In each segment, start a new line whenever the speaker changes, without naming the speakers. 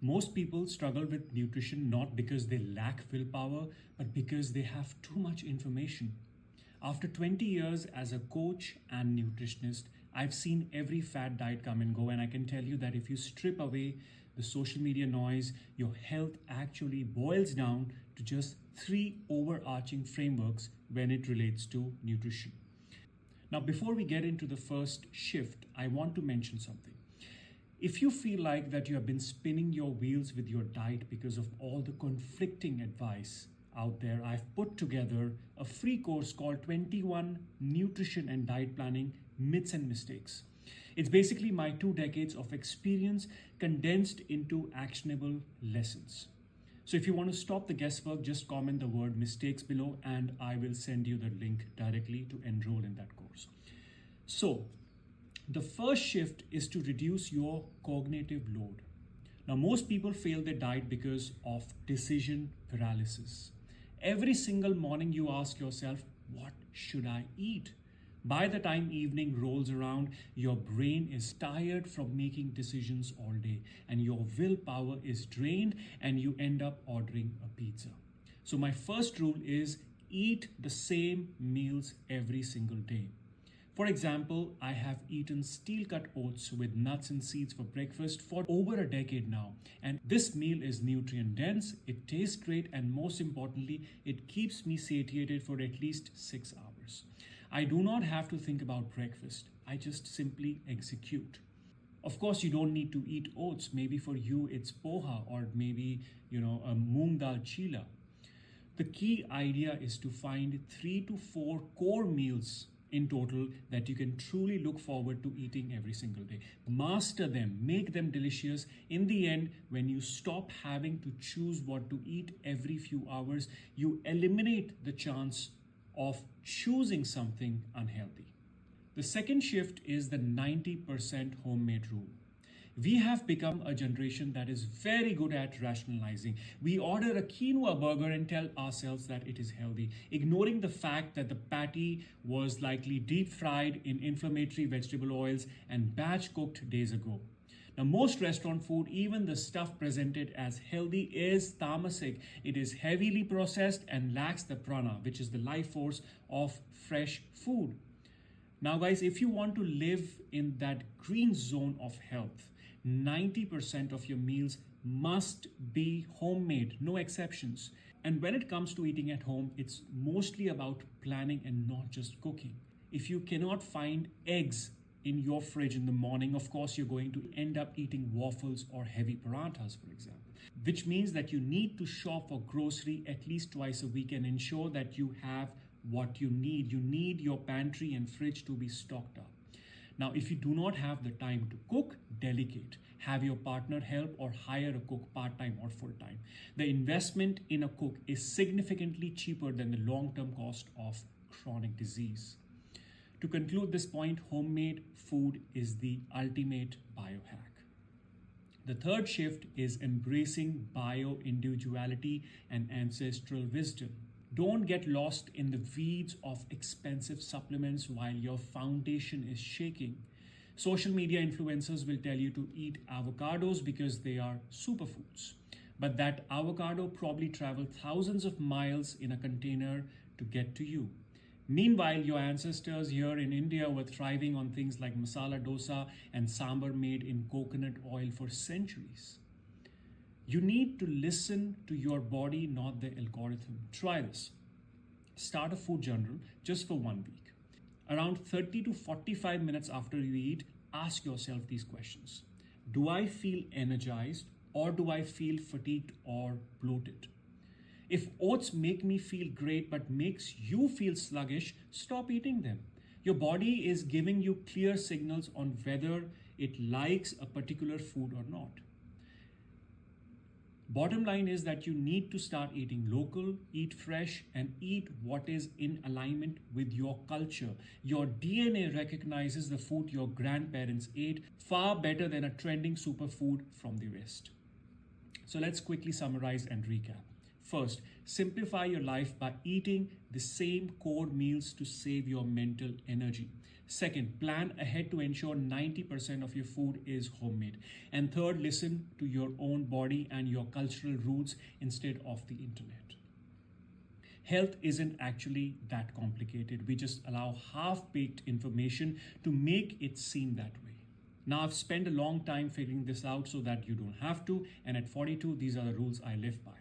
Most people struggle with nutrition not because they lack willpower, but because they have too much information. After 20 years as a coach and nutritionist, I've seen every fad diet come and go, and I can tell you that if you strip away the social media noise, your health actually boils down to just three overarching frameworks when it relates to nutrition. Now, before we get into the first shift, I want to mention something. If you feel like that you have been spinning your wheels with your diet because of all the conflicting advice out there, I've put together a free course called 21 Nutrition and Diet Planning Myths and Mistakes. It's basically my 2 decades of experience condensed into actionable lessons. So if you want to stop the guesswork, just comment the word mistakes below and I will send you the link directly to enroll in that course. So the first shift is to reduce your cognitive load. Now, most people fail their diet because of decision paralysis. Every single morning you ask yourself, what should I eat? By the time evening rolls around, your brain is tired from making decisions all day and your willpower is drained and you end up ordering a pizza. So my first rule is eat the same meals every single day. For example, I have eaten steel-cut oats with nuts and seeds for breakfast for over a decade now. And this meal is nutrient-dense, it tastes great, and most importantly, it keeps me satiated for at least 6 hours. I do not have to think about breakfast. I just simply execute. Of course, you don't need to eat oats. Maybe for you, it's poha or maybe, a moong dal chila. The key idea is to find 3 to 4 core meals in total that you can truly look forward to eating every single day. Master them, make them delicious. In the end, when you stop having to choose what to eat every few hours, you eliminate the chance of choosing something unhealthy. The second shift is the 90% homemade rule. We have become a generation that is very good at rationalizing. We order a quinoa burger and tell ourselves that it is healthy, ignoring the fact that the patty was likely deep fried in inflammatory vegetable oils and batch cooked days ago. Now, most restaurant food, even the stuff presented as healthy, is tamasic. It is heavily processed and lacks the prana, which is the life force of fresh food. Now, guys, if you want to live in that green zone of health, 90% of your meals must be homemade, no exceptions. And when it comes to eating at home, it's mostly about planning and not just cooking. If you cannot find eggs in your fridge in the morning, of course, you're going to end up eating waffles or heavy parathas, for example, which means that you need to shop for grocery at least twice a week and ensure that you have what you need. You need your pantry and fridge to be stocked up. Now, if you do not have the time to cook, delegate. Have your partner help or hire a cook part-time or full-time. The investment in a cook is significantly cheaper than the long-term cost of chronic disease. To conclude this point, homemade food is the ultimate biohack. The third shift is embracing bio-individuality and ancestral wisdom. Don't get lost in the weeds of expensive supplements while your foundation is shaking. Social media influencers will tell you to eat avocados because they are superfoods. But that avocado probably traveled thousands of miles in a container to get to you. Meanwhile, your ancestors here in India were thriving on things like masala dosa and sambar made in coconut oil for centuries. You need to listen to your body, not the algorithm. Try this. Start a food journal just for 1 week. Around 30 to 45 minutes after you eat, ask yourself these questions. Do I feel energized or do I feel fatigued or bloated? If oats make me feel great but makes you feel sluggish, stop eating them. Your body is giving you clear signals on whether it likes a particular food or not. Bottom line is that you need to start eating local, eat fresh, and eat what is in alignment with your culture. Your DNA recognizes the food your grandparents ate far better than a trending superfood from the West. So let's quickly summarize and recap. First, simplify your life by eating the same core meals to save your mental energy. Second, plan ahead to ensure 90% of your food is homemade. And third, listen to your own body and your cultural roots instead of the internet. Health isn't actually that complicated. We just allow half-baked information to make it seem that way. Now, I've spent a long time figuring this out so that you don't have to, and at 42, these are the rules I live by.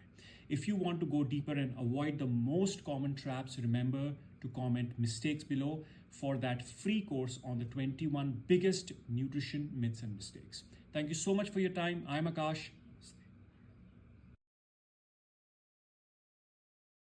If you want to go deeper and avoid the most common traps, remember to comment mistakes below for that free course on the 21 biggest nutrition myths and mistakes. Thank you so much for your time. I'm Akash.